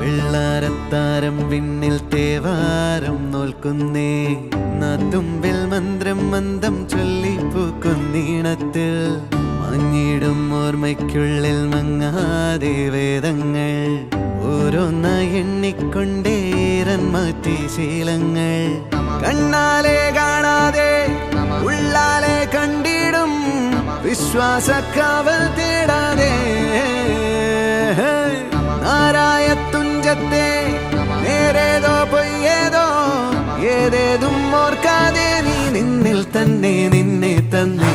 വെള്ളാരത്താരം വിണ്ണിൽ തേവാരം നോൽക്കുന്നേ നാത്തുമ്പിൽ മന്ത്രം മന്ദം ചൊല്ലിപ്പൂക്കുന്നീണത്തിൽ മങ്ങിടും ഓർമ്മയ്ക്കുള്ളിൽ മങ്ങാതെ വേദങ്ങൾ ഓരോന്നായി എണ്ണിക്കൊണ്ടേരൻ മാറ്റി ശീലങ്ങൾ കണ്ണാലെ കാണാതെ ഉള്ളാലെ കണ്ടിടും വിശ്വാസക്കാവൽ തേടാതെ നാരായ തുഞ്ചത്തെ നേരേതോ പൊയ്യേതോ ഏതേതും ഓർക്കാതെ നീ നിന്നിൽ തന്നെ നിന്നെ തന്നെ